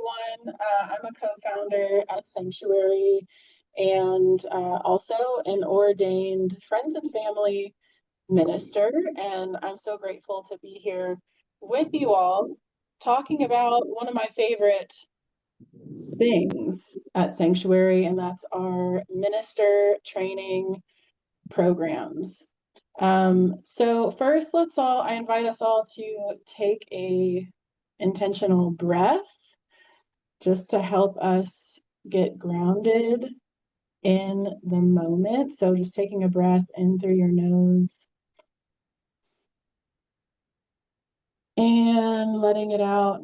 everyone. I'm a co-founder at Psanctuary and also an ordained friends and family minister. And I'm so grateful to be here with you all talking about one of my favorite things at Psanctuary, and that's our minister training programs. So first, I invite us all to take a intentional breath just to help us get grounded in the moment. So just taking a breath in through your nose and letting it out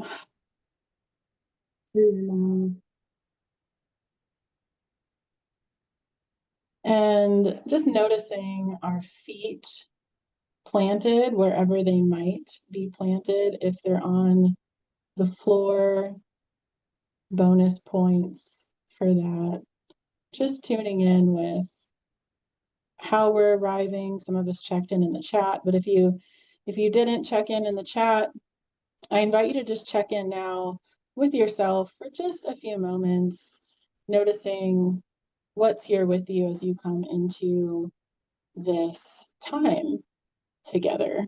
through your mouth. And just noticing our feet planted wherever they might be planted. If they're on the floor, bonus points for that. Just tuning in with how we're arriving. Some of us checked in the chat, but if you didn't check in the chat, I invite you to just check in now with yourself for just a few moments, noticing what's here with you as you come into this time together.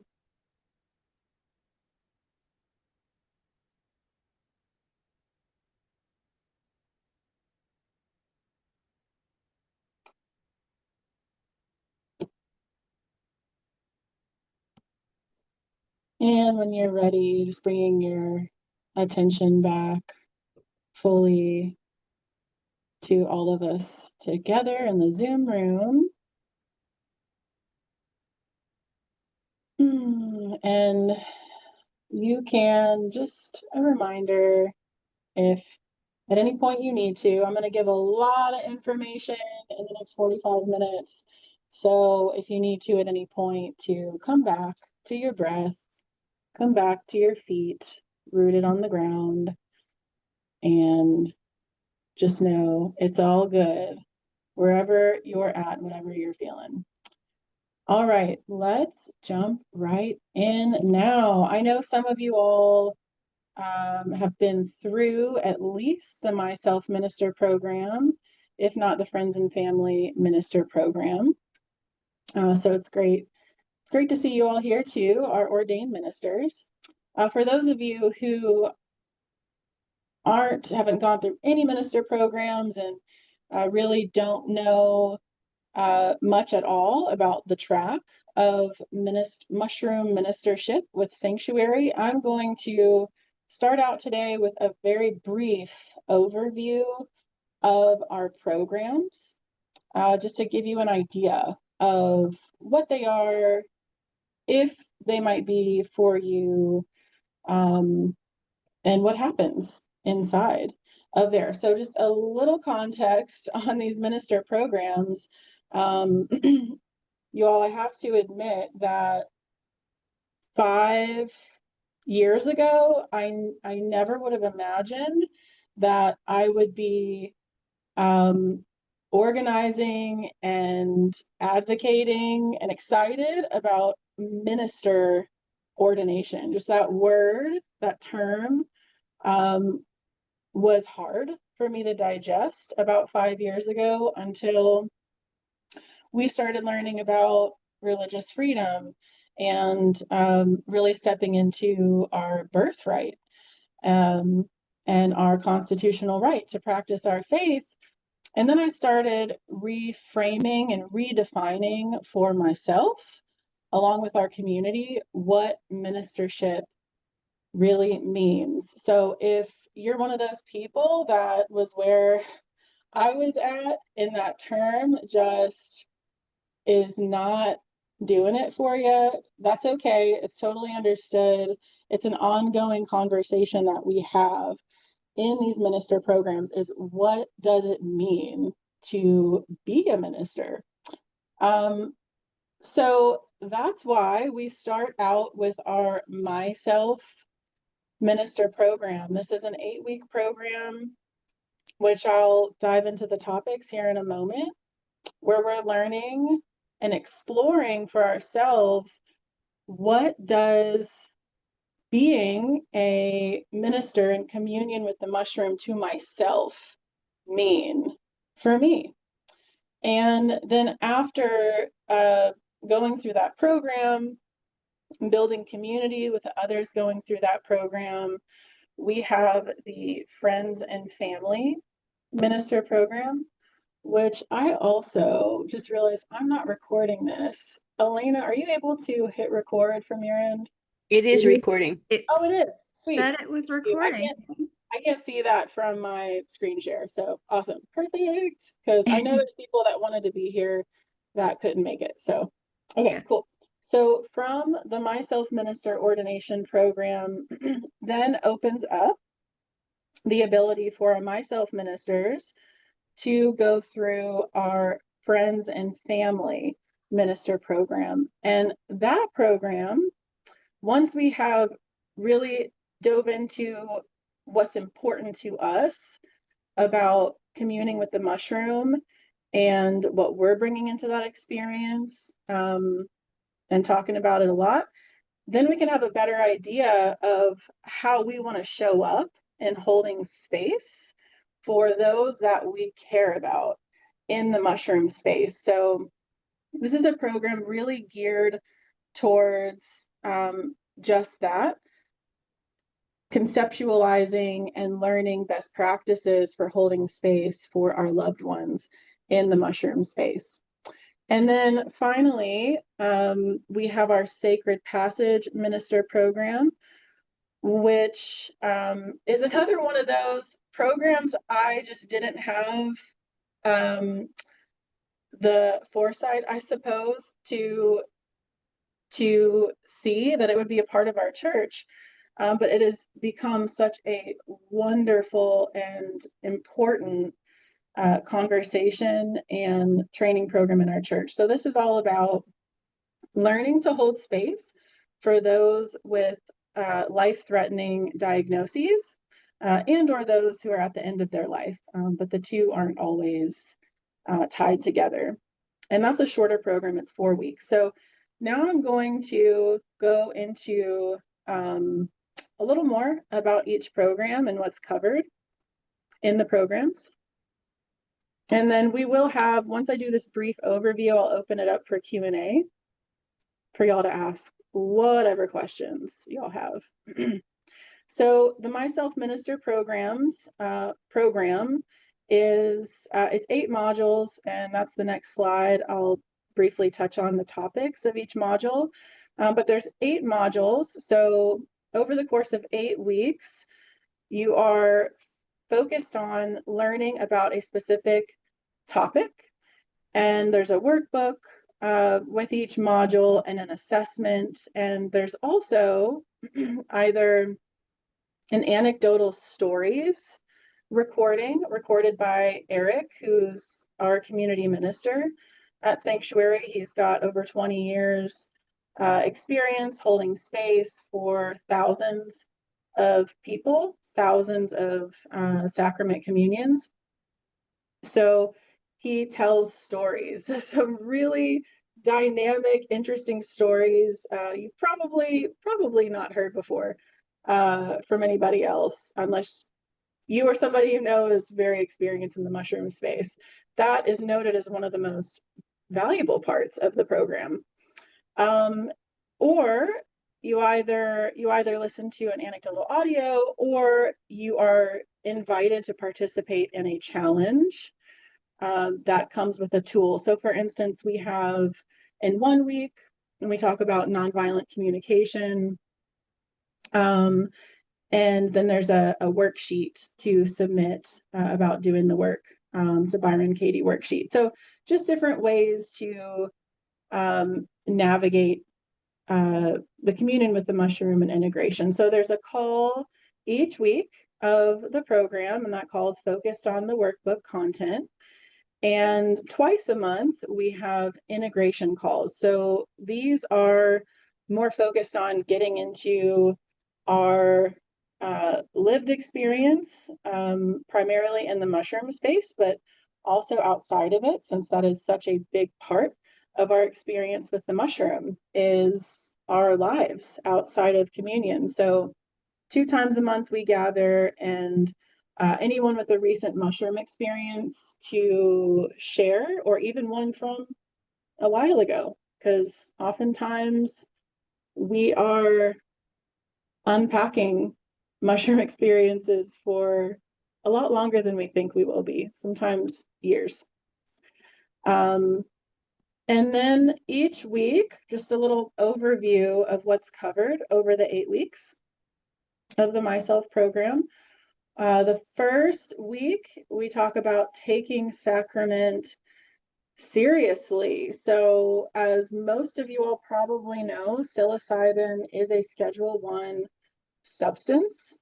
And when you're ready, just bringing your attention back fully to all of us together in the Zoom room. And you can just a reminder, if at any point you need to, I'm going to give a lot of information in the next 45 minutes. So if you need to at any point to come back to your breath, come back to your feet rooted on the ground, and just know it's all good wherever you're at, whatever you're feeling. All right, let's jump right in now. I know some of you all have been through at least the Myself Minister Program, if not the Friends and Family Minister Program. So it's great. It's great to see you all here too, our ordained ministers. For those of you who haven't gone through any minister programs and really don't know much at all about the track of mushroom ministership with Psanctuary, I'm going to start out today with a very brief overview of our programs, just to give you an idea of what they are, if they might be for you, and what happens inside of there. So just a little context on these minister programs. You all, I have to admit that 5 years ago, I never would have imagined that I would be organizing and advocating and excited about minister ordination. Just that word, that term, was hard for me to digest about 5 years ago, until we started learning about religious freedom and really stepping into our birthright and our constitutional right to practice our faith. And then I started reframing and redefining for myself, along with our community, what ministership really means. So if you're one of those people that was where I was at, and that term just is not doing it for you, that's okay. It's totally understood. It's an ongoing conversation that we have in these minister programs, is what does it mean to be a minister? So that's why we start out with our Myself Minister Program. This is an 8-week program, which I'll dive into the topics here in a moment, where we're learning and exploring for ourselves, what does being a minister in communion with the mushroom to myself mean for me? And then after going through that program, building community with others going through that program, we have the Friends and Family Minister Program, which I also just realized I'm not recording this. Elena, are you able to hit record from your end? It is recording. Oh, it is. Sweet. Said it was recording. I can't see that from my screen share. So awesome. Perfect. Because I know there's people that wanted to be here that couldn't make it. So, okay, Yeah. cool. So from the Myself Minister Ordination Program then opens up the ability for our Myself ministers to go through our Friends and Family Minister Program. And that program, once we have really dove into what's important to us about communing with the mushroom and what we're bringing into that experience, and talking about it a lot, then we can have a better idea of how we want to show up in holding space for those that we care about in the mushroom space. So this is a program really geared towards just that, conceptualizing and learning best practices for holding space for our loved ones in the mushroom space. And then finally, we have our Sacred Passage Minister Program, which is another one of those programs I just didn't have the foresight, I suppose, to see that it would be a part of our church. But it has become such a wonderful and important conversation and training program in our church. So this is all about learning to hold space for those with life-threatening diagnoses and or those who are at the end of their life, but the two aren't always tied together. And that's a shorter program, it's 4 weeks. So now I'm going to go into a little more about each program and what's covered in the programs. And then we will have, once I do this brief overview, I'll open it up for Q&A for y'all to ask whatever questions y'all have. So the Myself Minister program is, it's 8 modules, and that's the next slide. I'll briefly touch on the topics of each module, but there's 8 modules. So over the course of 8 weeks, you are focused on learning about a specific topic, and there's a workbook with each module and an assessment, and there's also either an anecdotal stories recorded by Eric, who's our community minister at Sanctuary. He's got over 20 years experience holding space for thousands of people, thousands of sacrament communions. So he tells stories, some really dynamic, interesting stories you've probably not heard before from anybody else, unless you or somebody you know is very experienced in the mushroom space. That is noted as one of the most valuable parts of the program. Or you either listen to an anecdotal audio, or you are invited to participate in a challenge that comes with a tool. So for instance, we have in 1 week, when we talk about nonviolent communication, and then there's a worksheet to submit about doing the work. It's a Byron Katie worksheet. So just different ways to navigate the communion with the mushroom and integration. So there's a call each week of the program, and that call is focused on the workbook content. And twice a month, we have integration calls. So these are more focused on getting into our lived experience, primarily in the mushroom space, but also outside of it, since that is such a big part of our experience with the mushroom is our lives outside of communion. So 2 times a month we gather, and anyone with a recent mushroom experience to share, or even one from a while ago, because oftentimes we are unpacking mushroom experiences for a lot longer than we think we will be, sometimes years. And then each week, just a little overview of what's covered over the 8 weeks of the Myself program. The first week, we talk about taking sacrament seriously. So as most of you all probably know, psilocybin is a Schedule I substance.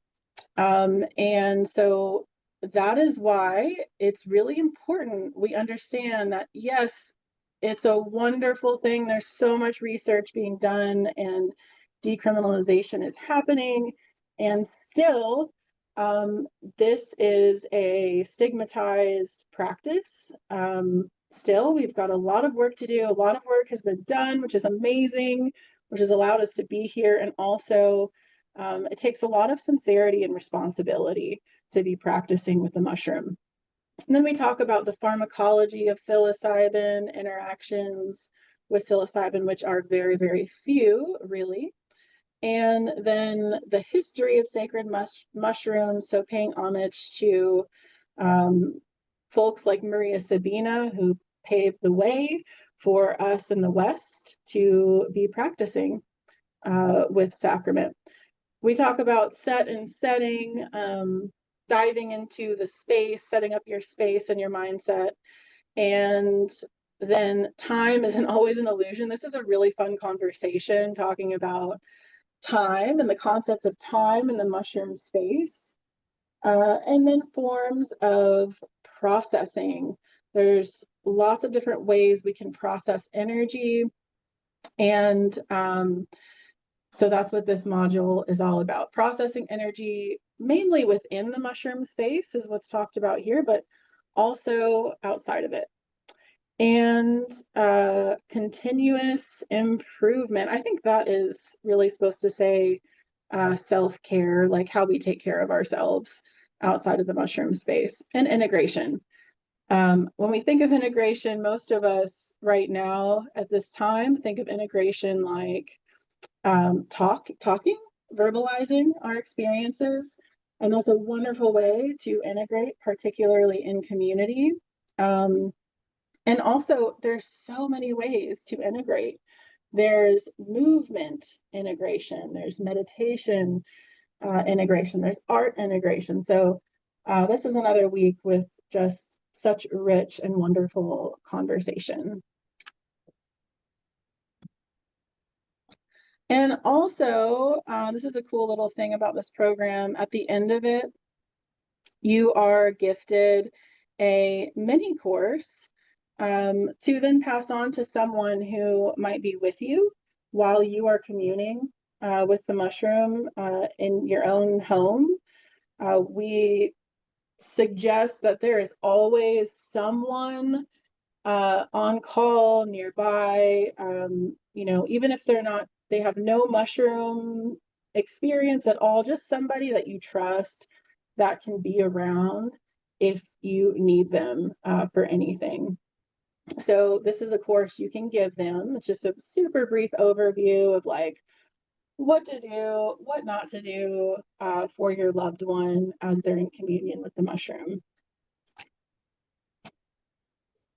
And so that is why it's really important we understand that, yes, it's a wonderful thing. There's so much research being done and decriminalization is happening. And still, this is a stigmatized practice. Still, we've got a lot of work to do. A lot of work has been done, which is amazing, which has allowed us to be here. And also, it takes a lot of sincerity and responsibility to be practicing with the mushroom. And then we talk about the pharmacology of psilocybin, interactions with psilocybin, which are very, very few, really. And then the history of sacred mushrooms, so paying homage to folks like Maria Sabina, who paved the way for us in the West to be practicing with sacrament. We talk about set and setting, diving into the space, setting up your space and your mindset. And then time isn't always an illusion. This is a really fun conversation talking about time and the concept of time in the mushroom space. And then forms of processing. There's lots of different ways we can process energy. And so that's what this module is all about. Processing energy, mainly within the mushroom space is what's talked about here, but also outside of it. And continuous improvement. I think that is really supposed to say self-care, like how we take care of ourselves outside of the mushroom space. And integration. When we think of integration, most of us right now at this time think of integration like talking, verbalizing our experiences. And that's a wonderful way to integrate, particularly in community. And also, there's so many ways to integrate. There's movement integration, there's meditation integration, there's art integration. So this is another week with just such rich and wonderful conversation. And also, this is a cool little thing about this program. At the end of it, you are gifted a mini course to then pass on to someone who might be with you while you are communing with the mushroom in your own home. We suggest that there is always someone on call nearby, even if they have no mushroom experience at all, just somebody that you trust that can be around if you need them for anything. So this is a course you can give them. It's just a super brief overview of like what to do, what not to do for your loved one as they're in communion with the mushroom.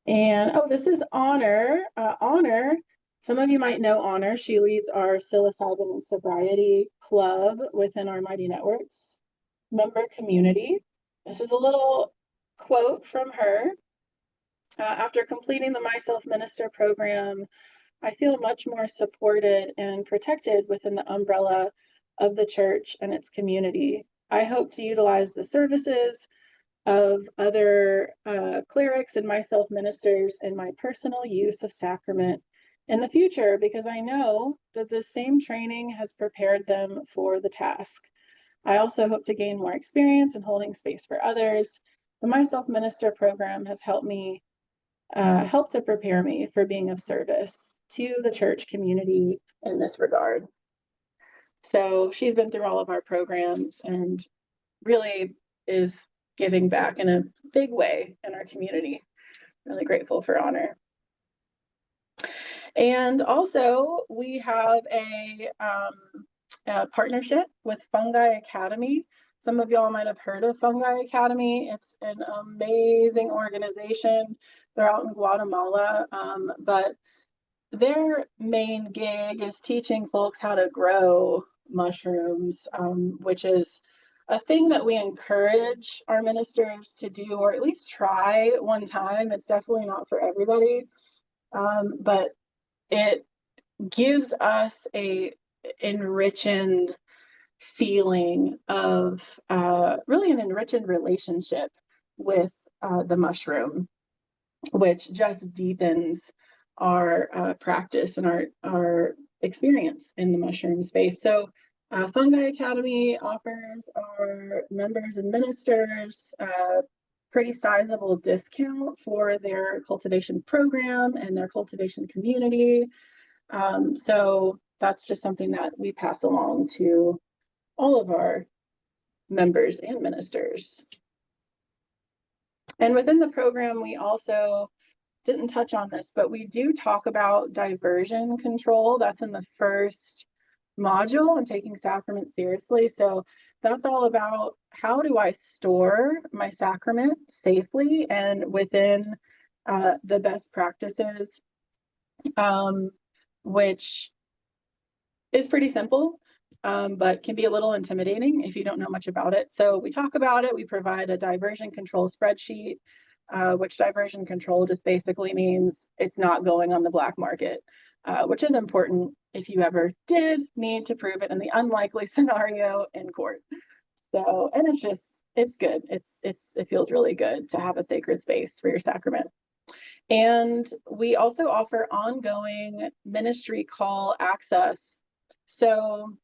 And this is Honor. Honor, some of you might know Honor. She leads our psilocybin and sobriety club within our Mighty Networks member community. This is a little quote from her. After completing the Myself Minister Program, I feel much more supported and protected within the umbrella of the church and its community. I hope to utilize the services of other clerics and myself ministers in my personal use of sacrament in the future, because I know that the same training has prepared them for the task. I also hope to gain more experience in holding space for others. The Myself Minister Program has helped me helped to prepare me for being of service to the church community in this regard. So she's been through all of our programs and really is giving back in a big way in our community. Really grateful for Honor. And also we have a partnership with Fungi Academy. Some of y'all might have heard of Fungi Academy. It's an amazing organization. They're out in Guatemala, but their main gig is teaching folks how to grow mushrooms, which is a thing that we encourage our ministers to do, or at least try one time. It's definitely not for everybody, but it gives us a enriching feeling of really an enriching relationship with the mushroom, which just deepens our practice and our experience in the mushroom space. So Fungi Academy offers our members and ministers pretty sizable discount for their cultivation program and their cultivation community. So that's just something that we pass along to all of our members and ministers. And within the program, we also didn't touch on this, but we do talk about diversion control. That's in the first module on taking sacrament seriously. So that's all about how do I store my sacrament safely and within the best practices, which is pretty simple, but can be a little intimidating if you don't know much about it. So we talk about it. We provide a diversion control spreadsheet, which diversion control just basically means it's not going on the black market, which is important if you ever did need to prove it in the unlikely scenario in court. So, and it's good. It feels really good to have a sacred space for your sacrament. And we also offer ongoing ministry call access. So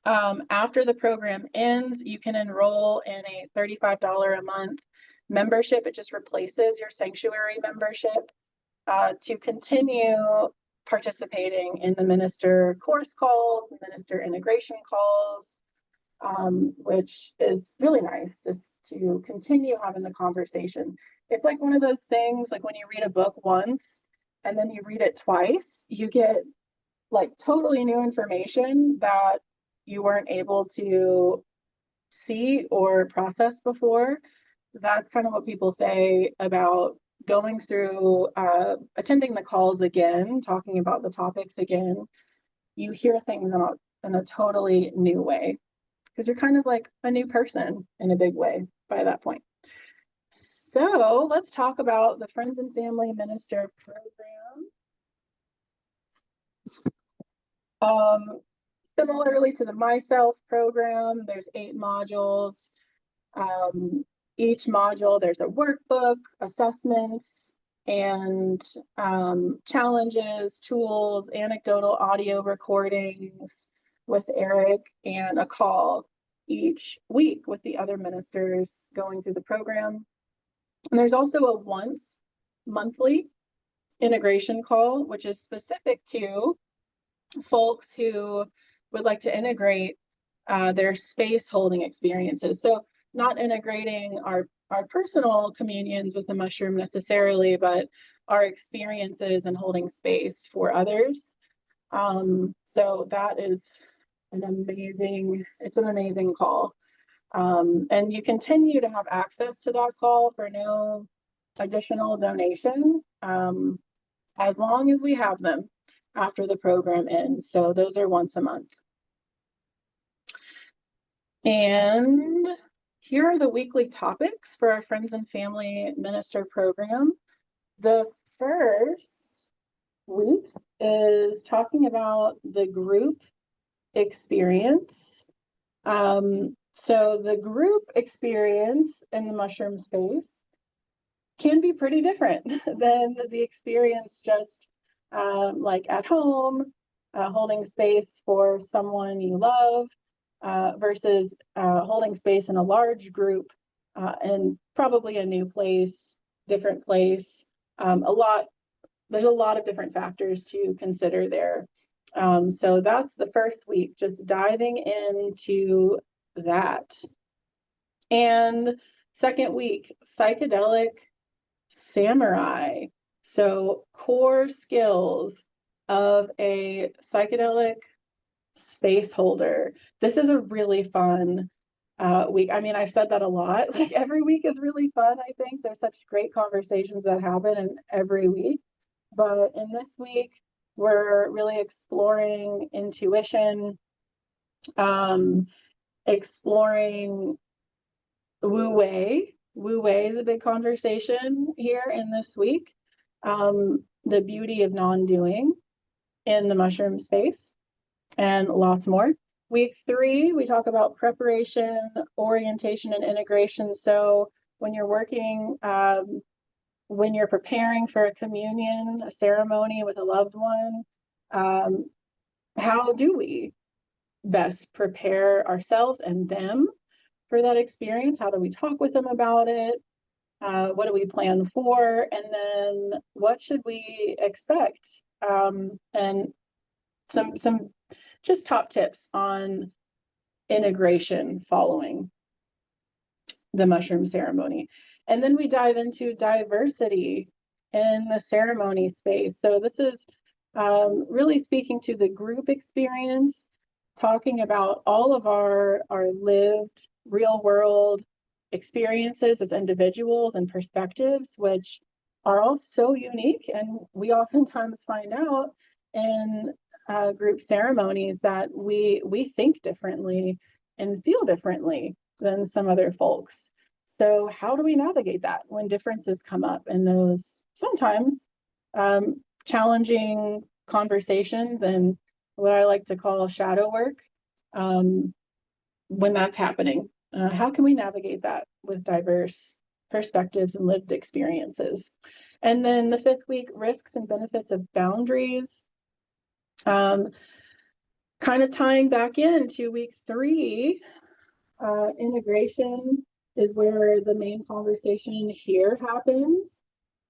after the program ends, you can enroll in a $35 a month membership. It just replaces your Psanctuary membership to continue participating in the minister course calls, the minister integration calls, which is really nice just to continue having the conversation. It's like one of those things, like when you read a book once and then you read it twice, you get like totally new information that you weren't able to see or process before. That's kind of what people say about going through, attending the calls again, talking about the topics again. You hear things in a totally new way because you're kind of like a new person in a big way by that point. So let's talk about the Friends and Family Minister Program. Similarly to the Myself program, there's 8 modules. Each module, there's a workbook, assessments, and challenges, tools, anecdotal audio recordings with Eric, and a call each week with the other ministers going through the program. And there's also a once monthly integration call, which is specific to folks who would like to integrate their space holding experiences. So not integrating our personal communions with the mushroom necessarily, but our experiences in holding space for others. So that is an amazing call. And you continue to have access to that call for no additional donation, as long as we have them after the program ends. So those are once a month. And here are the weekly topics for our Friends and Family Minister Program. The first week is talking about the group experience. So the group experience in the mushroom space can be pretty different than the experience just like at home, holding space for someone you love, versus holding space in a large group and probably a new place, different place, There's a lot of different factors to consider there. So that's the first week, just diving into that. And second week, psychedelic samurai. So core skills of a psychedelic space holder. This is a really fun week. I mean, I've said that a lot. Like every week is really fun, I think. There's such great conversations that happen in every week. But in this week, we're really exploring intuition, exploring Wu Wei. Wu Wei is a big conversation here in this week. The beauty of non-doing in the mushroom space, and lots more. Week 3, we talk about preparation, orientation, and integration. So when you're working, when you're preparing for a communion, a ceremony with a loved one, how do we best prepare ourselves and them for that experience? How do we talk with them about it? What do we plan for? And then what should we expect? And some just top tips on integration following the mushroom ceremony. And then we dive into diversity in the ceremony space. So this is really speaking to the group experience, talking about all of our lived real world experiences as individuals and perspectives, which are all so unique. And we oftentimes find out in group ceremonies that we think differently and feel differently than some other folks. So how do we navigate that when differences come up in those sometimes challenging conversations and what I like to call shadow work when that's happening? How can we navigate that with diverse perspectives and lived experiences? And then the 5th week, risks and benefits of boundaries. Kind of tying back into week 3, integration is where the main conversation here happens.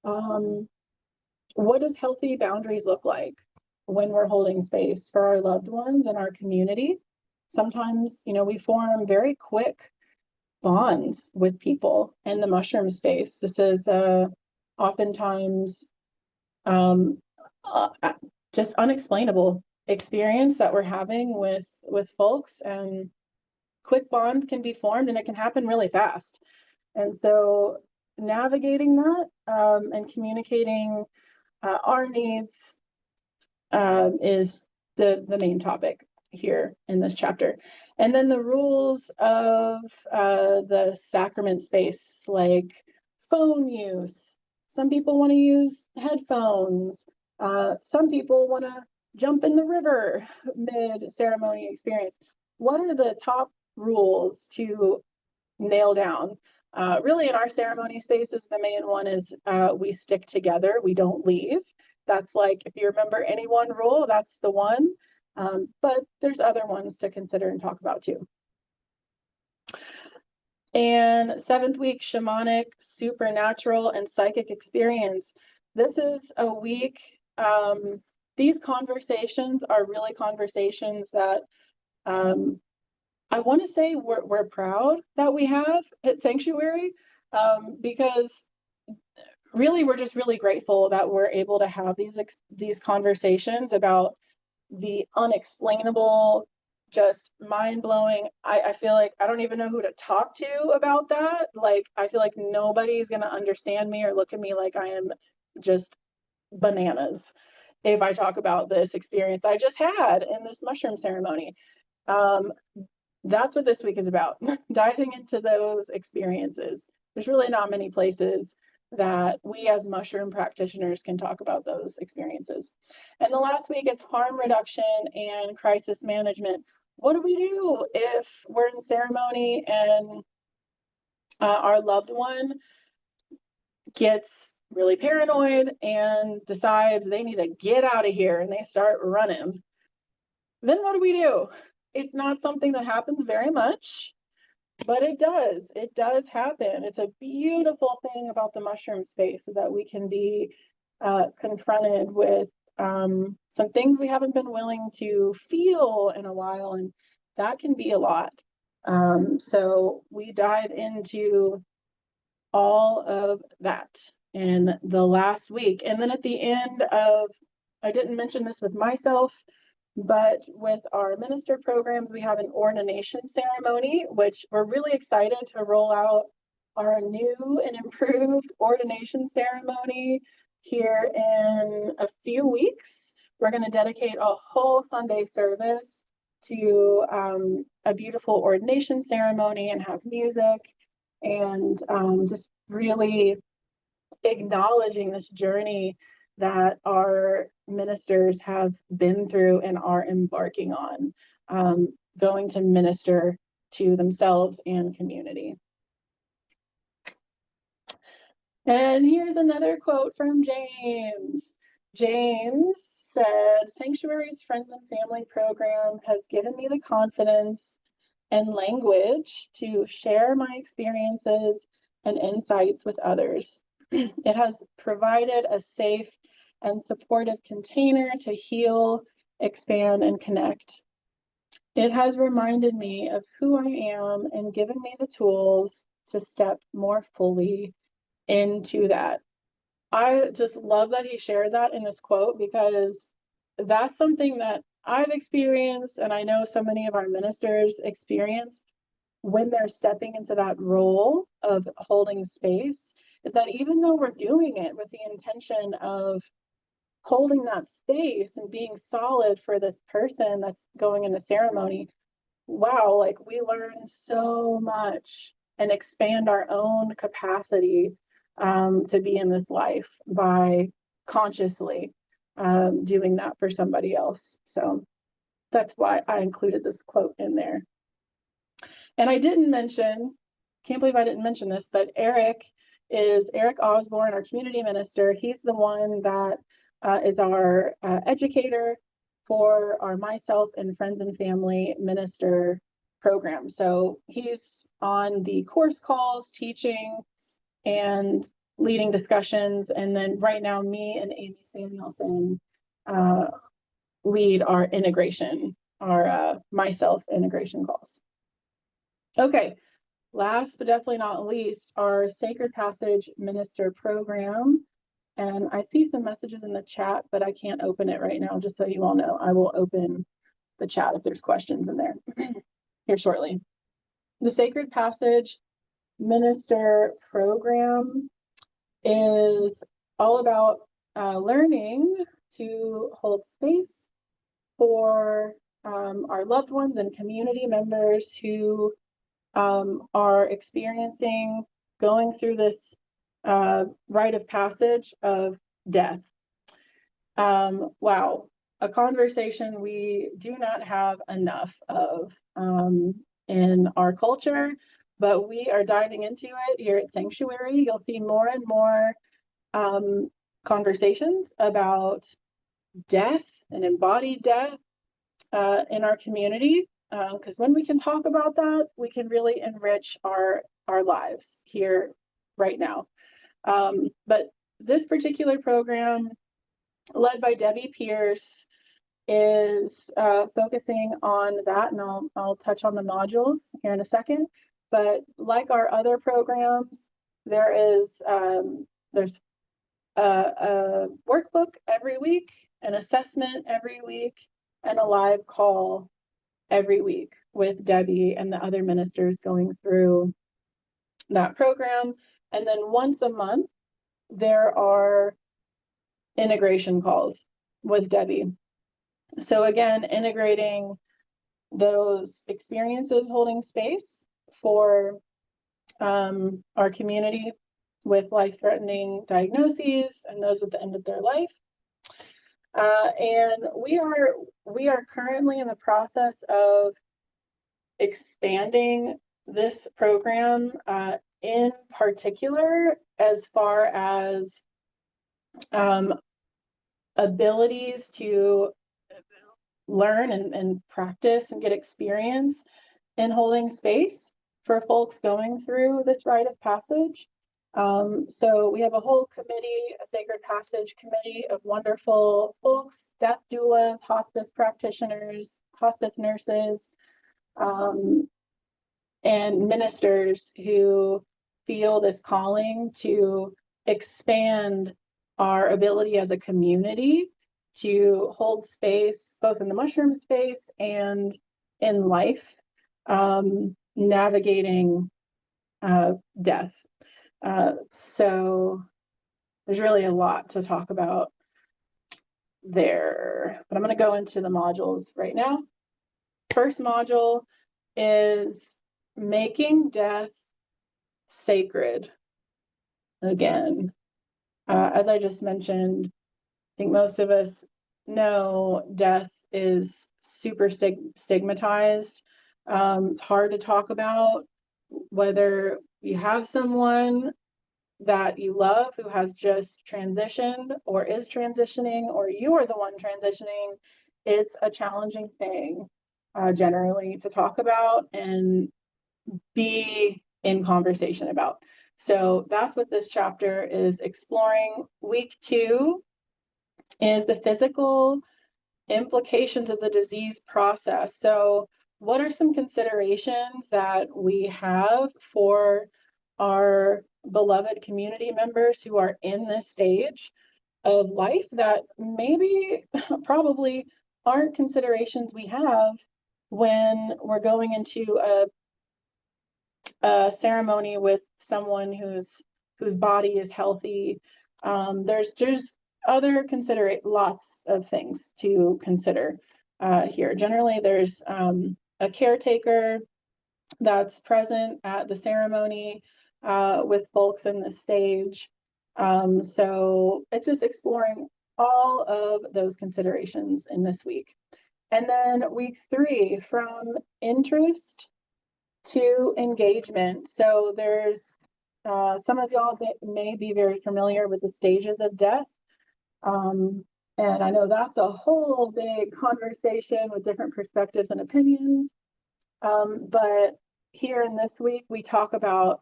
What does healthy boundaries look like when we're holding space for our loved ones and our community? Sometimes, we form very quick bonds with people in the mushroom space. This is oftentimes just unexplainable experience that we're having with folks, and quick bonds can be formed and it can happen really fast. And so navigating that and communicating our needs is the main topic here in this chapter. And then the rules of the sacrament space, like phone use. Some people want to use headphones. Some people want to jump in the river mid-ceremony experience. What are the top rules to nail down? Really in our ceremony spaces, the main one is we stick together, we don't leave. That's like, if you remember any one rule, that's the one. But there's other ones to consider and talk about too. And 7th week, shamanic, supernatural, and psychic experience. This is a week, these conversations are really conversations that I want to say we're proud that we have at Psanctuary, because really we're just really grateful that we're able to have these conversations about the unexplainable, just mind-blowing. I feel like I don't even know who to talk to about that. Like, I feel like nobody's going to understand me or look at me like I am just bananas if I talk about this experience I just had in this mushroom ceremony. That's what this week is about, diving into those experiences. There's really not many places that we as mushroom practitioners can talk about those experiences. And the last week is harm reduction and crisis management. What do we do if we're in ceremony and our loved one gets really paranoid and decides they need to get out of here and they start running? Then what do we do? It's not something that happens very much. But it does happen. It's a beautiful thing about the mushroom space is that we can be confronted with some things we haven't been willing to feel in a while, and that can be a lot. So we dive into all of that in the last week. And then at the end of, I didn't mention this with myself, but with our minister programs, we have an ordination ceremony, which we're really excited to roll out our new and improved ordination ceremony here in a few weeks. We're going to dedicate a whole Sunday service to a beautiful ordination ceremony and have music and just really acknowledging this journey that our ministers have been through and are embarking on, going to minister to themselves and community. And here's another quote from James. James said, "Sanctuary's Friends and Family Program has given me the confidence and language to share my experiences and insights with others. It has provided a safe and supportive container to heal, expand, and connect. It has reminded me of who I am and given me the tools to step more fully into that." I just love that he shared that in this quote, because that's something that I've experienced, and I know so many of our ministers experience when they're stepping into that role of holding space, is that even though we're doing it with the intention of holding that space and being solid for this person that's going in the ceremony, wow, like we learn so much and expand our own capacity to be in this life by consciously doing that for somebody else. So that's why I included this quote in there. And I didn't mention, can't believe I didn't mention this, but Eric Osborne, our community minister. He's the one that is our educator for our Myself and Friends and Family Minister program. So he's on the course calls, teaching and leading discussions. And then right now, me and Amy Samuelson lead our integration, our Myself integration calls. Okay, last but definitely not least, our Sacred Passage Minister Program. And I see some messages in the chat, but I can't open it right now, just so you all know. I will open the chat if there's questions in there here shortly. The Sacred Passage Minister Program is all about learning to hold space for our loved ones and community members who are experiencing, going through this rite of passage of death. Wow, a conversation we do not have enough of in our culture, but we are diving into it here at Sanctuary. You'll see more and more conversations about death and embodied death in our community, because when we can talk about that, we can really enrich our lives here right now. But this particular program, led by Debbie Pierce, is focusing on that, and I'll touch on the modules here in a second. But like our other programs, there's a workbook every week, an assessment every week, and a live call every week with Debbie and the other ministers going through that program. And then once a month, there are integration calls with Debbie. So again, integrating those experiences, holding space for our community with life-threatening diagnoses and those at the end of their life. And we are currently in the process of expanding this program in particular as far as abilities to learn and practice and get experience in holding space for folks going through this rite of passage. So we have a whole committee, a Sacred Passage committee of wonderful folks, death doulas, hospice practitioners, hospice nurses, and ministers who feel this calling to expand our ability as a community to hold space, both in the mushroom space and in life, navigating death. So there's really a lot to talk about there, but I'm going to go into the modules right now. First module is making death sacred again. As I just mentioned, I think most of us know death is super stigmatized. It's hard to talk about, whether you have someone that you love who has just transitioned or is transitioning, or you are the one transitioning. It's a challenging thing generally to talk about and be in conversation about. So that's what this chapter is exploring. Week 2 is the physical implications of the disease process. So what are some considerations that we have for our beloved community members who are in this stage of life that maybe probably aren't considerations we have when we're going into a ceremony with someone whose body is healthy? There's other lots of things to consider here. Generally, there's a caretaker that's present at the ceremony with folks in the stage. So it's just exploring all of those considerations in this week. And then week 3, from interest to engagement. So there's some of y'all may be very familiar with the stages of death. And I know that's a whole big conversation with different perspectives and opinions. But here in this week, we talk about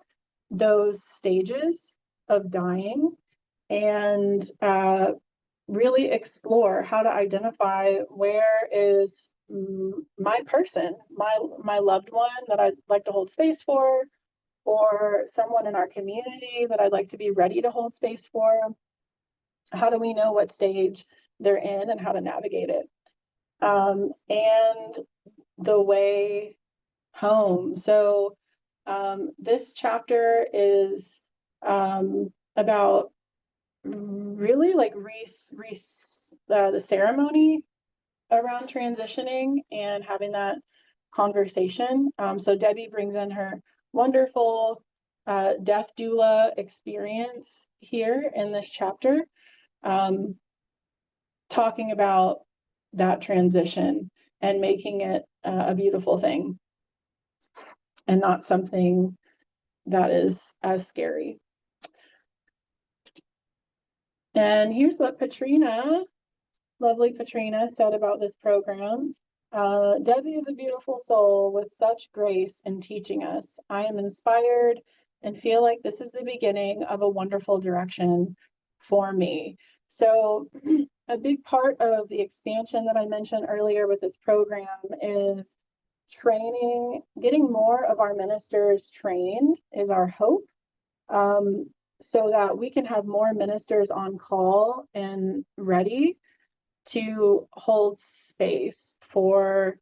those stages of dying and really explore how to identify where is my person, my loved one that I'd like to hold space for, or someone in our community that I'd like to be ready to hold space for. How do we know what stage they're in and how to navigate it? And the way home. So this chapter is about really like the ceremony around transitioning and having that conversation. So Debbie brings in her wonderful death doula experience here in this chapter, talking about that transition and making it a beautiful thing and not something that is as scary. And here's what lovely Patrina, said about this program. Debbie is a beautiful soul with such grace in teaching us. I am inspired and feel like this is the beginning of a wonderful direction for me. So a big part of the expansion that I mentioned earlier with this program is training, getting more of our ministers trained is our hope, so that we can have more ministers on call and ready to hold space for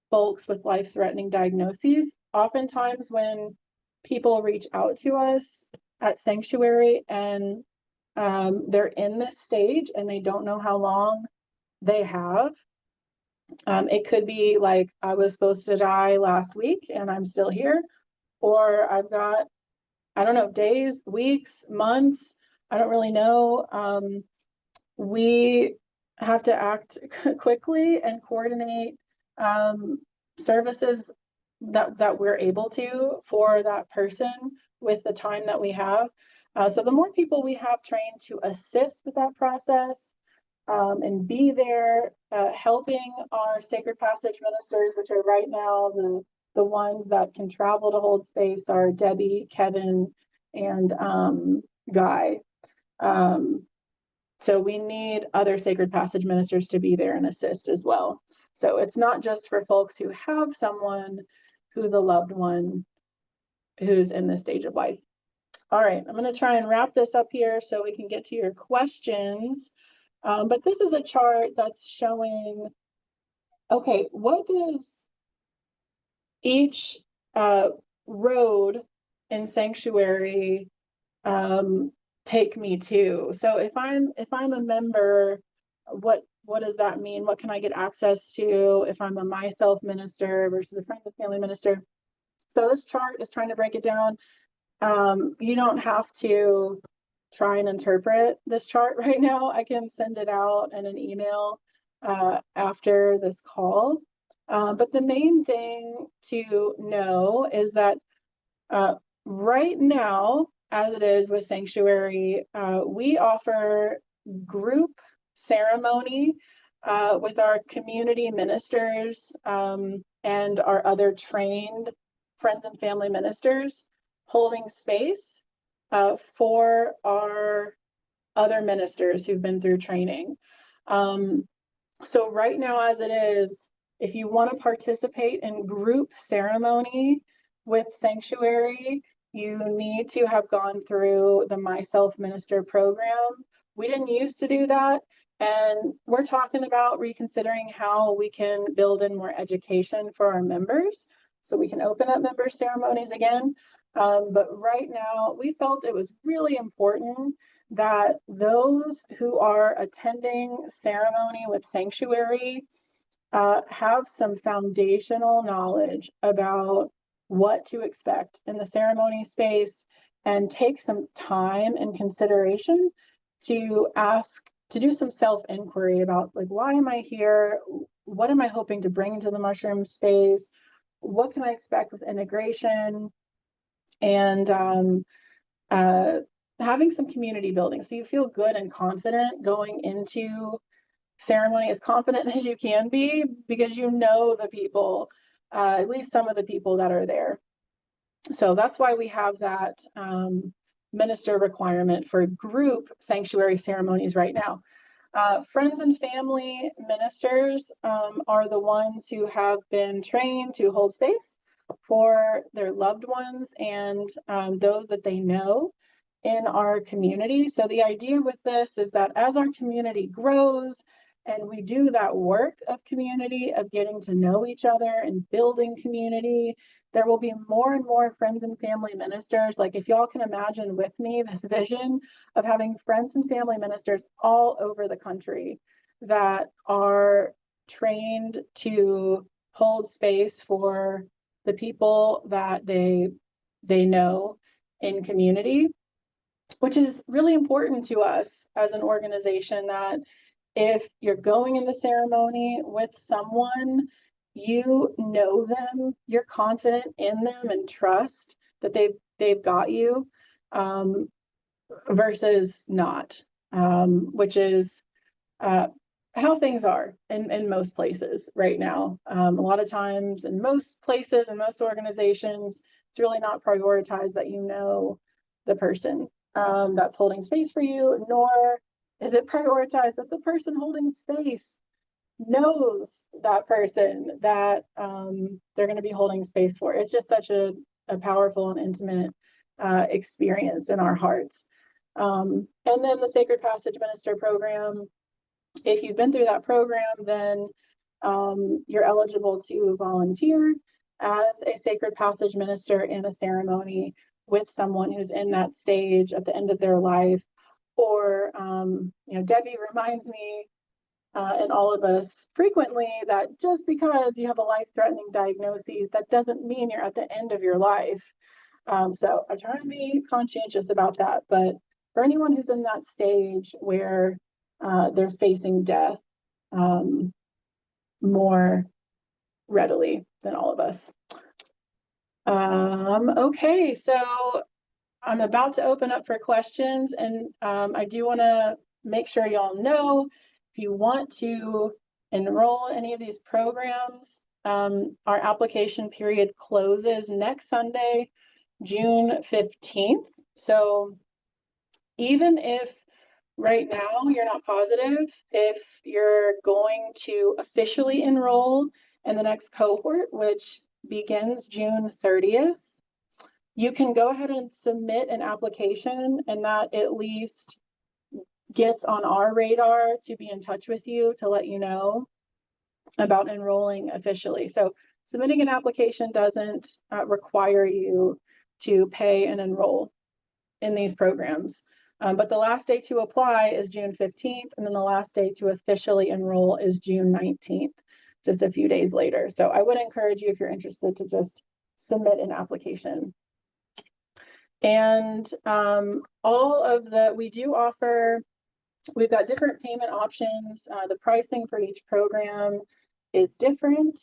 folks with life-threatening diagnoses. Oftentimes when people reach out to us at Psanctuary and they're in this stage and they don't know how long they have, it could be like, I was supposed to die last week and I'm still here, or I've got, I don't know, days, weeks, months, I don't really know. We have to act quickly and coordinate services that we're able to for that person with the time that we have. So the more people we have trained to assist with that process and be there helping our Sacred Passage ministers, which are right now The ones that can travel to hold space are Debbie, Kevin, and Guy. So we need other Sacred Passage ministers to be there and assist as well. So it's not just for folks who have someone who's a loved one who's in this stage of life. All right, I'm going to try and wrap this up here so we can get to your questions. But this is a chart that's showing, okay, what does each road in Sanctuary take me to? So if I'm a member, what does that mean? What can I get access to if I'm a myself minister versus a friends and family minister? So this chart is trying to break it down. You don't have to try and interpret this chart right now. I can send it out in an email after this call. But the main thing to know is that right now, as it is with Sanctuary, we offer group ceremony with our community ministers and our other trained friends and family ministers, holding space for our other ministers who've been through training. So right now, as it is, if you want to participate in group ceremony with Sanctuary, you need to have gone through the Myself Minister Program. We didn't used to do that, and we're talking about reconsidering how we can build in more education for our members so we can open up member ceremonies again. But right now, we felt it was really important that those who are attending ceremony with Sanctuary have some foundational knowledge about what to expect in the ceremony space, and take some time and consideration to do some self-inquiry about, like, why am I here? What am I hoping to bring to the mushroom space? What can I expect with integration? And having some community building, so you feel good and confident going into ceremony, as confident as you can be, because you know the people, at least some of the people that are there. So that's why we have that minister requirement for group Sanctuary ceremonies right now. Friends and family ministers are the ones who have been trained to hold space for their loved ones and those that they know in our community. So the idea with this is that as our community grows and we do that work of community, of getting to know each other and building community, there will be more and more friends and family ministers. Like, if y'all can imagine with me this vision of having friends and family ministers all over the country that are trained to hold space for the people that they know in community, which is really important to us as an organization, that if you're going into ceremony with someone, you know them, you're confident in them and trust that they've got you, versus not, which is how things are in most places right now. A lot of times in most places and most organizations, it's really not prioritized that you know the person that's holding space for you, nor is it prioritized that the person holding space knows that person that they're going to be holding space for. It's just such a powerful and intimate experience in our hearts. And then the Sacred Passage Minister Program, if you've been through that program, then you're eligible to volunteer as a Sacred Passage minister in a ceremony with someone who's in that stage at the end of their life. Or, Debbie reminds me and all of us frequently that just because you have a life-threatening diagnosis, that doesn't mean you're at the end of your life. So I try to be conscientious about that. But for anyone who's in that stage where they're facing death more readily than all of us. Okay, so I'm about to open up for questions, and I do want to make sure y'all know, if you want to enroll in any of these programs, our application period closes next Sunday, June 15th. So even if right now you're not positive if you're going to officially enroll in the next cohort, which begins June 30th, you can go ahead and submit an application, and that at least gets on our radar to be in touch with you to let you know about enrolling officially. So submitting an application doesn't require you to pay and enroll in these programs. But the last day to apply is June 15th, and then the last day to officially enroll is June 19th, just a few days later. So I would encourage you, if you're interested, to just submit an application. And we do offer, we've got different payment options. The pricing for each program is different.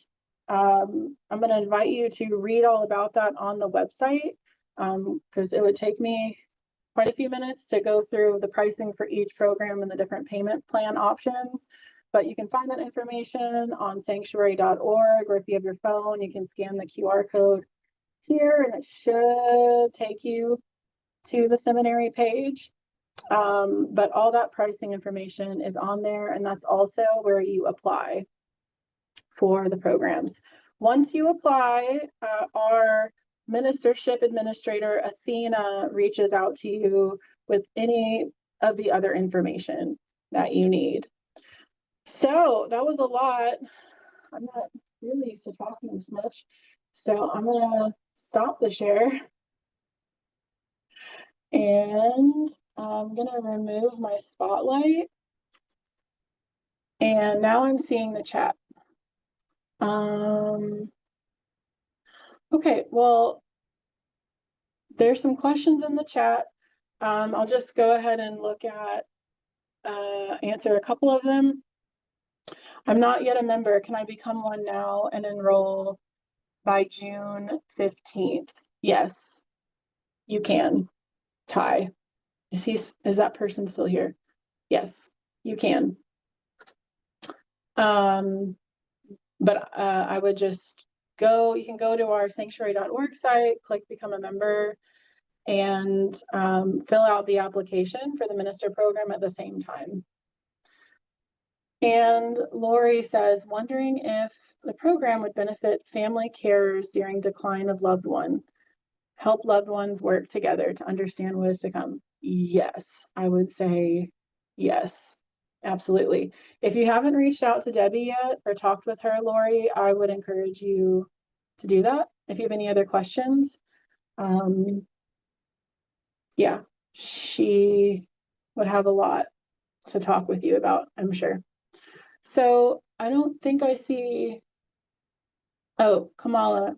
I'm going to invite you to read all about that on the website, because it would take me quite a few minutes to go through the pricing for each program and the different payment plan options. But you can find that information on sanctuary.org, or if you have your phone, you can scan the QR code here and it should take you to the seminary page. But all that pricing information is on there, and that's also where you apply for the programs. Once you apply, our ministership administrator, Athena, reaches out to you with any of the other information that you need. So that was a lot. I'm not really used to talking this much, so I'm gonna stop the share. And I'm gonna remove my spotlight. And now I'm seeing the chat. Okay, well, there's some questions in the chat. I'll just go ahead and look at, answer a couple of them. I'm not yet a member. Can I become one now and enroll by June 15th? Yes, you can. Ty, is that person still here? Yes, you can. But I would just you can go to our sanctuary.org site, click become a member, and fill out the application for the minister program at the same time. And Lori says, wondering if the program would benefit family carers during decline of loved one, help loved ones work together to understand what is to come. Yes, I would say yes, absolutely. If you haven't reached out to Debbie yet or talked with her, Lori, I would encourage you to do that. If you have any other questions, yeah, she would have a lot to talk with you about, I'm sure. So I don't think I see, oh, Kamala,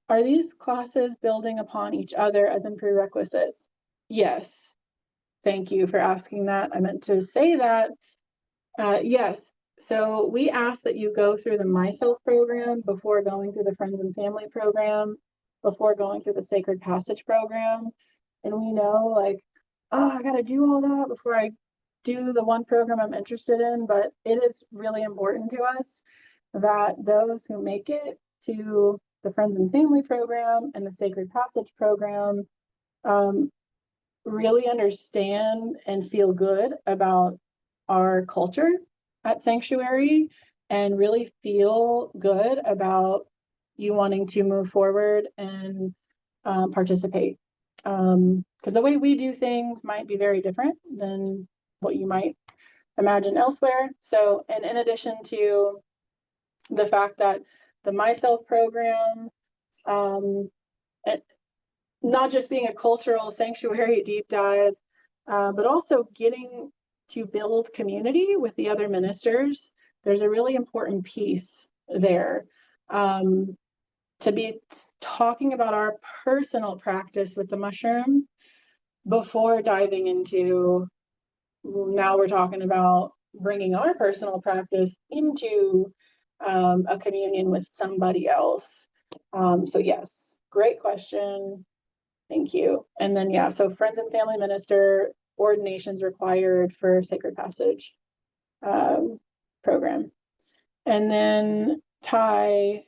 are these classes building upon each other as in prerequisites? Yes. Thank you for asking that. I meant to say that. Yes. So we ask that you go through the Myself program before going through the Friends and Family program, before going through the Sacred Passage program. And we know, like, oh, I got to do all that before I do the one program I'm interested in. But it is really important to us that those who make it to the Friends and Family program and the Sacred Passage program really understand and feel good about our culture at Sanctuary, and really feel good about you wanting to move forward and participate. Because the way we do things might be very different than what you might imagine elsewhere. So, and in addition to the fact that the Myself program, not just being a cultural sanctuary deep dive, but also getting to build community with the other ministers. There's a really important piece there, to be talking about our personal practice with the mushroom before diving into, now we're talking about bringing our personal practice into a communion with somebody else. So yes, great question. Thank you. And then, yeah, so Friends and Family Minister, ordinations required for Sacred Passage program. And then Ty,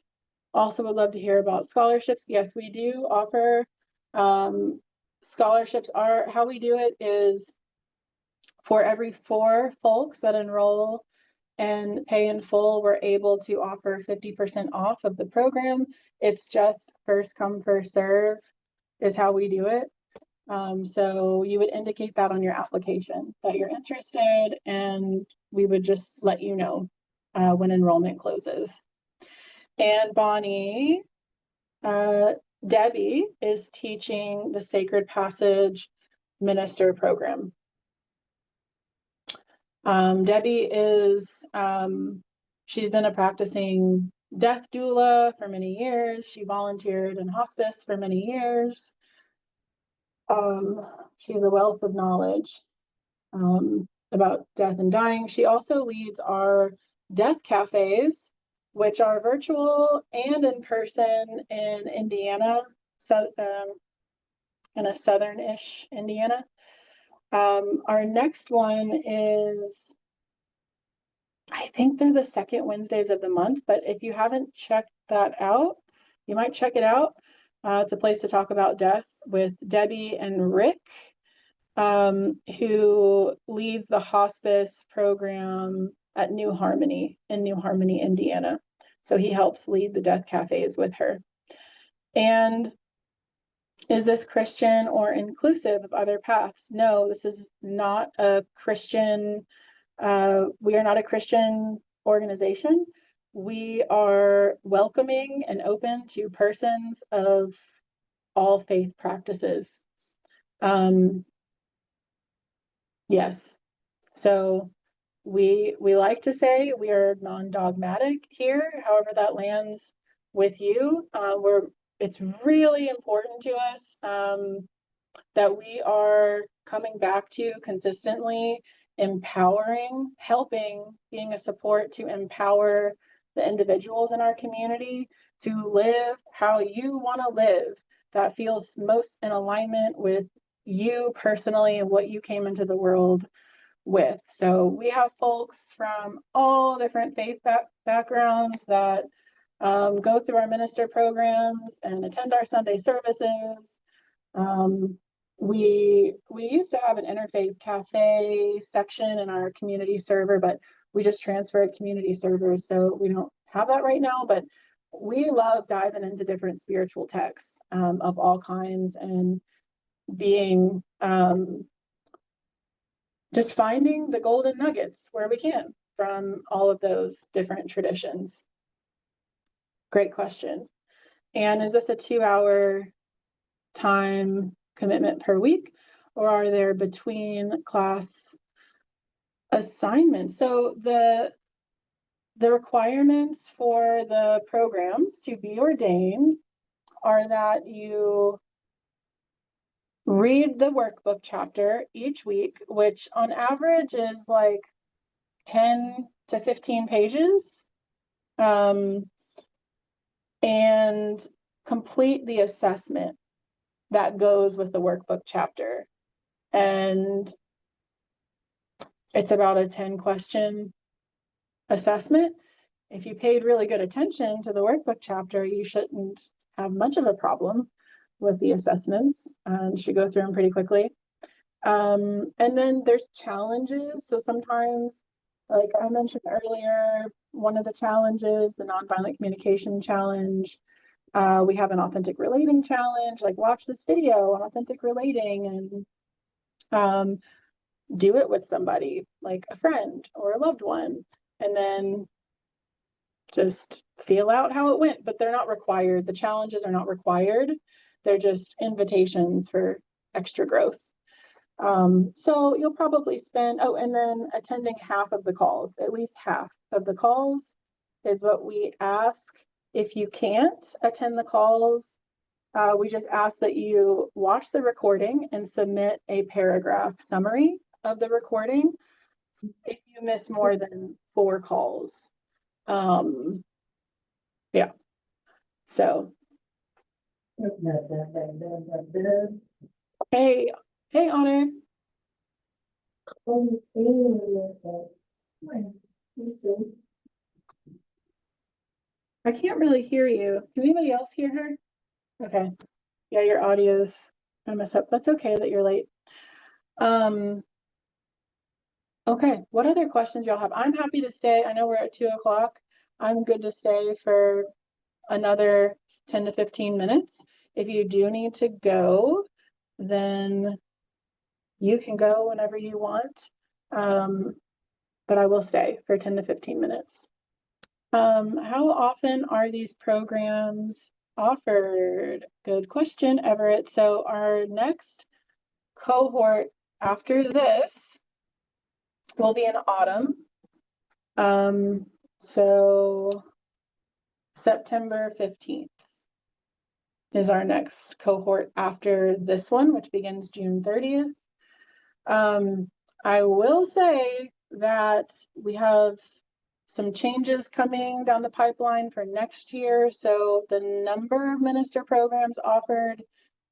Also would love to hear about scholarships. Yes, we do offer scholarships. How we do it is for every 4 folks that enroll and pay in full, we're able to offer 50% off of the program. It's just first come, first serve is how we do it. So you would indicate that on your application that you're interested, and we would just let you know when enrollment closes. And Bonnie, Debbie is teaching the Sacred Passage Minister Program. Debbie is, she's been a practicing death doula for many years. She volunteered in hospice for many years. She's a wealth of knowledge about death and dying. She also leads our death cafes, which are virtual and in person in Indiana, so in a southern-ish Indiana. Our next one is, I think they're the second Wednesdays of the month, but if you haven't checked that out, you might check it out. It's a place to talk about death with Debbie and Rick, who leads the hospice program at New Harmony in New Harmony, Indiana. So he helps lead the death cafes with her. And is this Christian or inclusive of other paths? No, this is not a Christian. We are not a Christian organization. We are welcoming and open to persons of all faith practices. Yes. So we like to say we are non-dogmatic here, however that lands with you. It's really important to us that we are coming back to consistently empowering, helping, being a support to empower the individuals in our community to live how you want to live, that feels most in alignment with you personally and what you came into the world with. So we have folks from all different faith backgrounds that go through our minister programs and attend our Sunday services. We used to have an interfaith cafe section in our community server, but we just transferred community servers, so we don't have that right now. But we love diving into different spiritual texts of all kinds and being just finding the golden nuggets where we can from all of those different traditions. Great question. And is this a 2-hour time commitment per week, or are there between class assignments? So the requirements for the programs to be ordained are that you read the workbook chapter each week, which on average is like 10 to 15 pages, and complete the assessment that goes with the workbook chapter. And it's about a 10-question assessment. If you paid really good attention to the workbook chapter, you shouldn't have much of a problem with the assessments. You should go through them pretty quickly. And then there's challenges. So sometimes, like I mentioned earlier, one of the challenges, the nonviolent communication challenge, we have an authentic relating challenge, like watch this video on authentic relating and do it with somebody, like a friend or a loved one, and then just feel out how it went. But they're not required. The challenges are not required. They're just invitations for extra growth. So you'll probably spend, and then attending half of the calls, at least half of the calls is what we ask. If you can't attend the calls, we just ask that you watch the recording and submit a paragraph summary of the recording if you miss more than 4 calls. Yeah. So. Hey, Honor. I can't really hear you. Can anybody else hear her? Okay. Yeah, your audio's gonna mess up. That's okay that you're late. Okay, what other questions y'all have? I'm happy to stay. I know we're at 2 o'clock. I'm good to stay for another 10 to 15 minutes. If you do need to go, then you can go whenever you want. But I will stay for 10 to 15 minutes. How often are these programs offered? Good question, Everett. So our next cohort after this will be in autumn. So September 15th is our next cohort after this one, which begins June 30th. I will say that we have some changes coming down the pipeline for next year. So the number of minister programs offered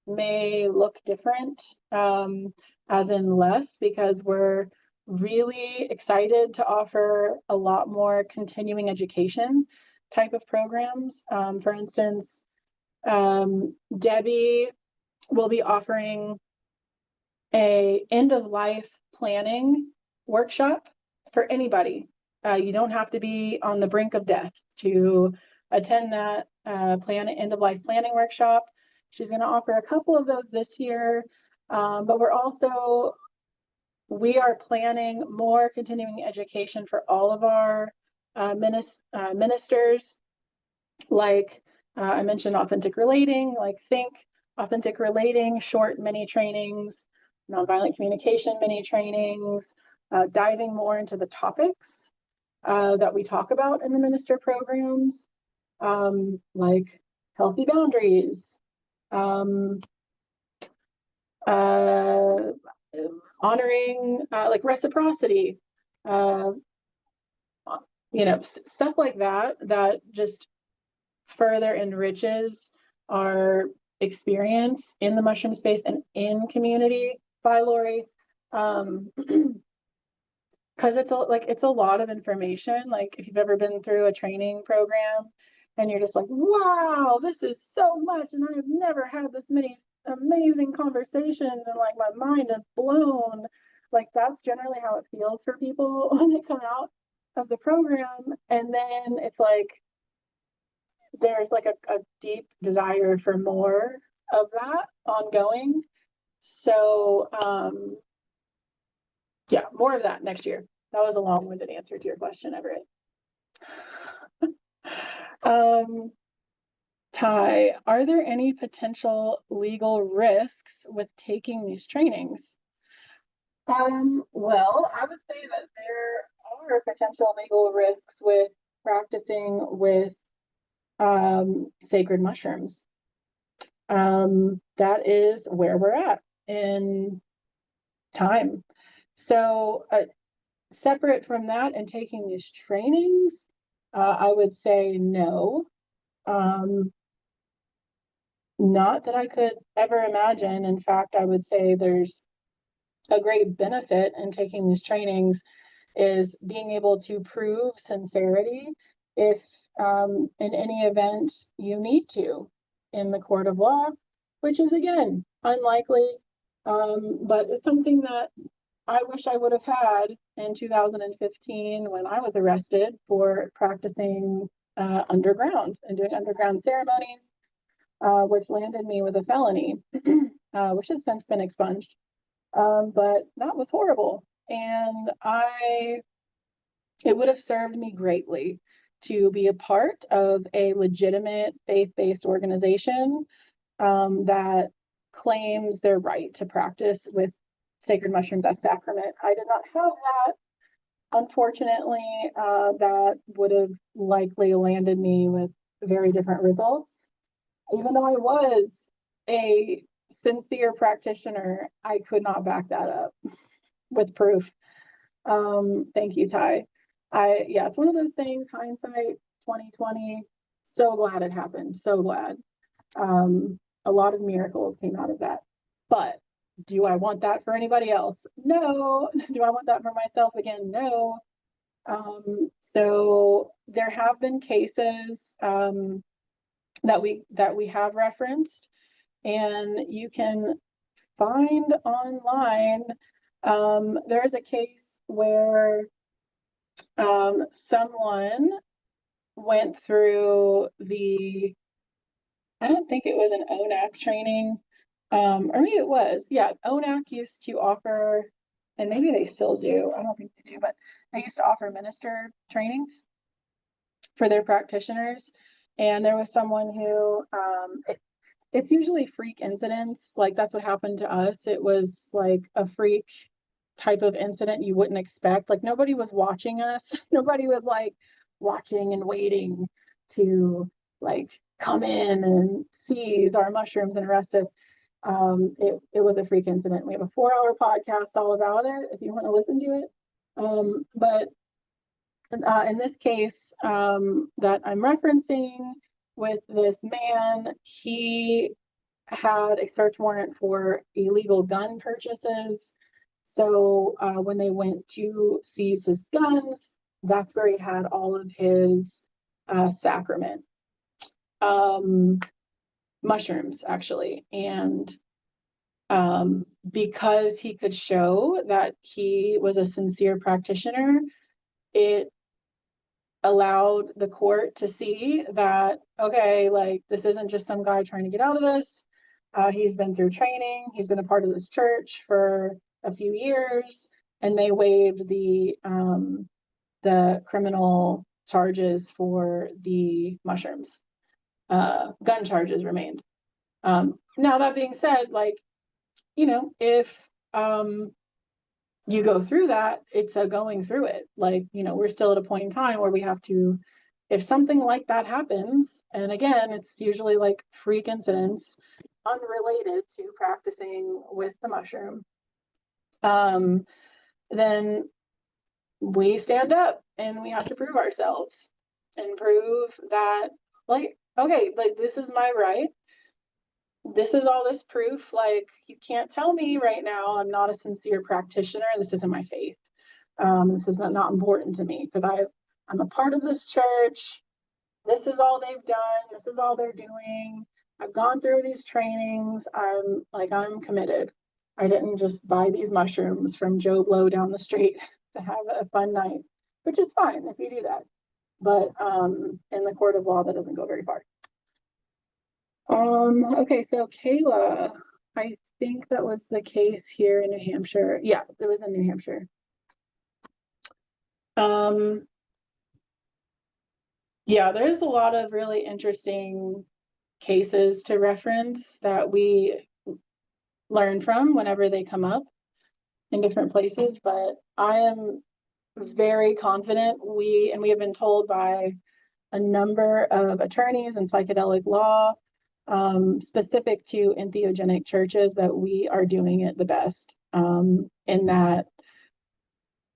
may look different, as in less, because we're really excited to offer a lot more continuing education type of programs. For instance, Debbie will be offering a end of life planning workshop for anybody. You don't have to be on the brink of death to attend that end of life planning workshop. She's going to offer a couple of those this year, but we are planning more continuing education for all of our ministers, like I mentioned, authentic relating, like think, authentic relating, short mini trainings, nonviolent communication mini trainings, diving more into the topics that we talk about in the minister programs, like healthy boundaries, honoring like reciprocity, stuff like that, that just further enriches our experience in the mushroom space and in community. Bye, Lori. Because it's a lot of information. Like if you've ever been through a training program and you're just like, wow, this is so much, and I have never had this many amazing conversations, and like my mind is blown. Like that's generally how it feels for people when they come out of the program. And then it's like there's like a deep desire for more of that ongoing. So yeah, more of that next year. That was a long-winded answer to your question, Everett. Ty, are there any potential legal risks with taking these trainings? Well, I would say that there are potential legal risks with practicing with sacred mushrooms. That is where we're at in time. So separate from that and taking these trainings, I would say no. Not that I could ever imagine. In fact, I would say there's a great benefit in taking these trainings is being able to prove sincerity if in any event you need to in the court of law, which is again unlikely, but it's something that I wish I would have had in 2015 when I was arrested for practicing underground and doing underground ceremonies, which landed me with a felony, which has since been expunged. But that was horrible. And it would have served me greatly to be a part of a legitimate faith-based organization that claims their right to practice with sacred mushrooms as sacrament. I did not have that. Unfortunately, that would have likely landed me with very different results. Even though I was a sincere practitioner, I could not back that up with proof. Thank you, Ty. It's one of those things, hindsight 2020. So glad it happened. So glad. A lot of miracles came out of that. But do I want that for anybody else? No. Do I want that for myself again? No. So there have been cases that we have referenced, and you can find online. There is a case where someone went through I don't think it was an ONAC training, or maybe it was. Yeah, ONAC used to offer, and maybe they still do, I don't think they do, but they used to offer minister trainings for their practitioners. And there was someone who, it's usually freak incidents. Like, that's what happened to us. It was like a freak type of incident you wouldn't expect. Like, nobody was watching us. Nobody was like watching and waiting to like come in and seize our mushrooms and arrest us. It was a freak incident. We have a 4-hour podcast all about it if you want to listen to it. But in this case that I'm referencing with this man, he had a search warrant for illegal gun purchases. So when they went to seize his guns, that's where he had all of his sacrament mushrooms, actually. And because he could show that he was a sincere practitioner, it allowed the court to see that, okay, like, this isn't just some guy trying to get out of this. He's been through training. He's been a part of this church for a few years, and they waived the criminal charges for the mushrooms. Gun charges remained. Now, that being said, like, if you go through that, it's a going through it. Like, we're still at a point in time where we have to, if something like that happens, and again, it's usually like freak incidents unrelated to practicing with the mushroom, then we stand up and we have to prove ourselves and prove that, like, okay, like, this is my right. This is all this proof. Like, you can't tell me right now I'm not a sincere practitioner. This isn't my faith. This is not important to me because I'm a part of this church. This is all they've done. This is all they're doing. I've gone through these trainings. I'm committed. I didn't just buy these mushrooms from Joe Blow down the street to have a fun night, which is fine if you do that. But in the court of law, that doesn't go very far. Okay, so Kayla, I think that was the case here in New Hampshire. Yeah, it was in New Hampshire. Yeah, there's a lot of really interesting cases to reference that we learn from whenever they come up in different places, but I am very confident we have been told by a number of attorneys in psychedelic law, specific to entheogenic churches, that we are doing it the best, in that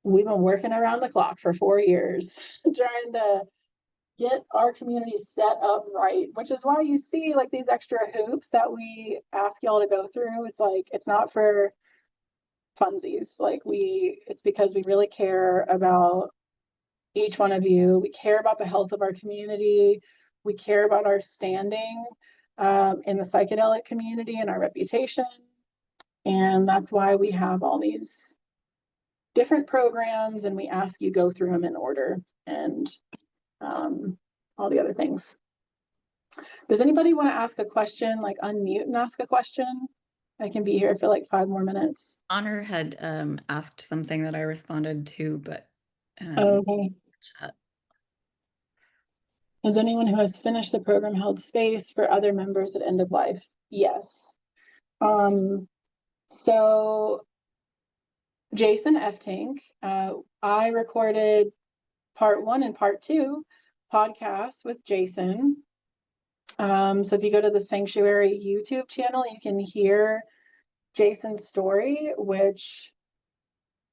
we've been working around the clock for 4 years trying to get our community set up right, which is why you see like these extra hoops that we ask y'all to go through. It's like, it's not for funsies. Like, it's because we really care about each one of you. We care about the health of our community. We care about our standing in the psychedelic community and our reputation. And that's why we have all these different programs, and we ask you go through them in order, and all the other things. Does anybody want to ask a question? Like, unmute and ask a question? I can be here for like 5 more minutes. Honor had asked something that I responded to, but okay. Has anyone who has finished the program held space for other members at end of life? Yes. So Jason Eftink, I recorded part 1 and part 2 podcasts with Jason. So if you go to the Psanctuary YouTube channel, you can hear Jason's story, which,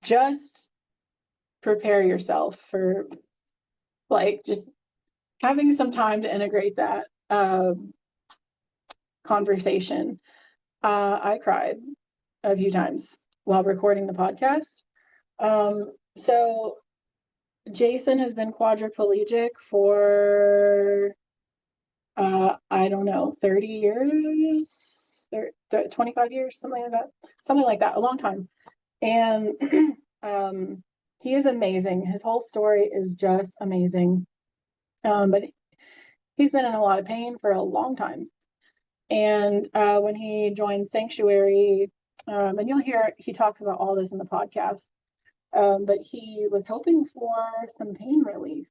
just prepare yourself for like just having some time to integrate that conversation. I cried a few times while recording the podcast. So Jason has been quadriplegic for, I don't know, 30 years, 25 years, something like that, a long time. And he is amazing. His whole story is just amazing. But he's been in a lot of pain for a long time. And when he joined Sanctuary, and you'll hear he talks about all this in the podcast, but he was hoping for some pain relief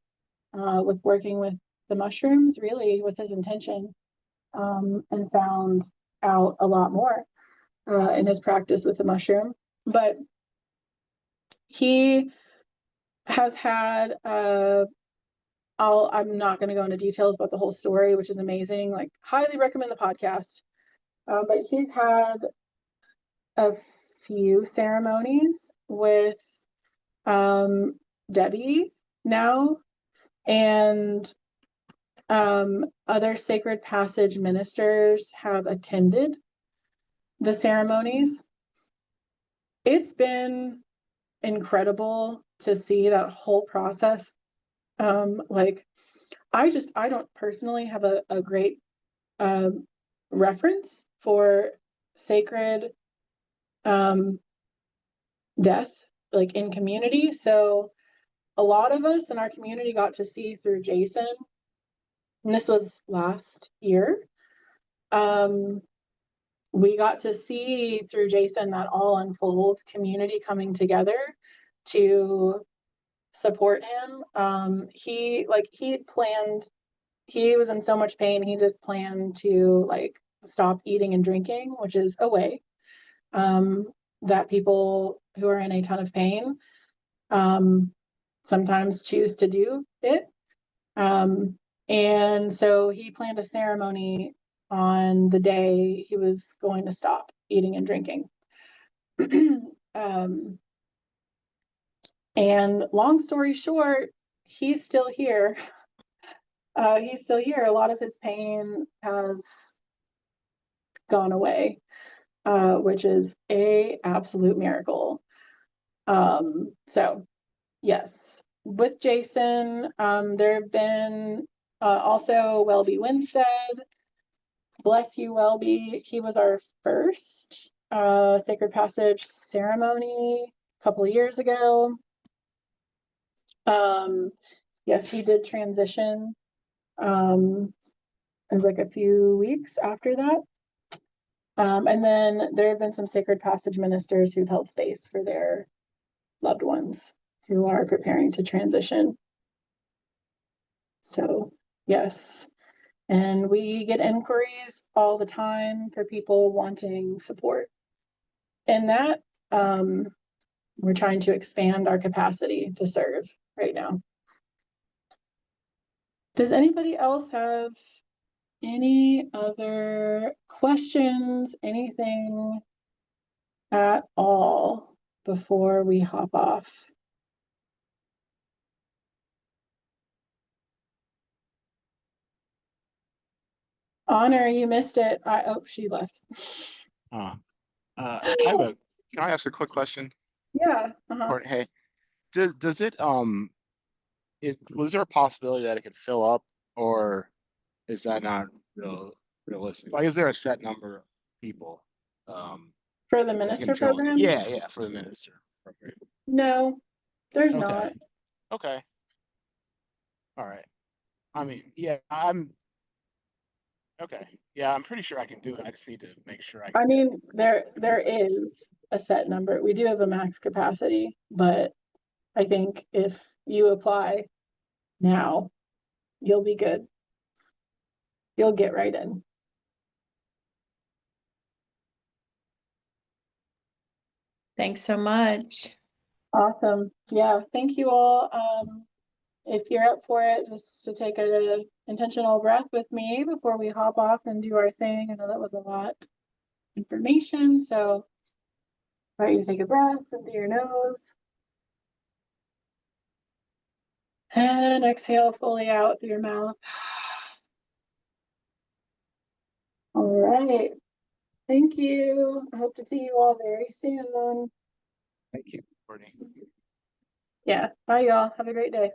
with working with the mushrooms, really was his intention, and found out a lot more in his practice with the mushroom. But he has had I'm not going to go into details about the whole story, which is amazing. Like, highly recommend the podcast. But he's had a few ceremonies with Debbie now, and other Sacred Passage ministers have attended the ceremonies. It's been incredible to see that whole process. Like, I don't personally have a great reference for sacred death, like in community. So a lot of us in our community got to see through Jason, and this was last year. We got to see through Jason that all unfold, community coming together to support him. He was in so much pain, he just planned to like stop eating and drinking, which is a way that people who are in a ton of pain sometimes choose to do it. And so he planned a ceremony on the day he was going to stop eating and drinking. And long story short, he's still here. He's still here. A lot of his pain has gone away, which is a absolute miracle. So yes, with Jason, there have been also Welby Winstead. Bless you, Welby. He was our first Sacred Passage ceremony a couple of years ago. Yes, he did transition. It was like a few weeks after that. And then there have been some Sacred Passage ministers who've held space for their loved ones who are preparing to transition. So, yes. And we get inquiries all the time for people wanting support. And that, we're trying to expand our capacity to serve right now. Does anybody else have any other questions, anything at all before we hop off? Honor, you missed it. Oh, she left. Can I ask a quick question? Yeah. Courtney, hey, does it was there a possibility that it could fill up, or is that not realistic? Like, is there a set number of people? For the minister fill it? program? Yeah, for the minister program. No, there's Okay. not. Okay. All right. I mean, yeah, okay. Yeah, I'm pretty sure I can do it. I just need to make sure I can. I mean, there is a set number. We do have a max capacity, but I think if you apply now, you'll be good. You'll get right in. Thanks so much. Awesome. Yeah, thank you all. If you're up for it, just to take an intentional breath with me before we hop off and do our thing. I know that was a lot of information, so I invite you to take a breath in through your nose. And exhale fully out through your mouth. All right. Thank you. I hope to see you all very soon. Thank you, Courtney. Yeah. Bye, y'all. Have a great day.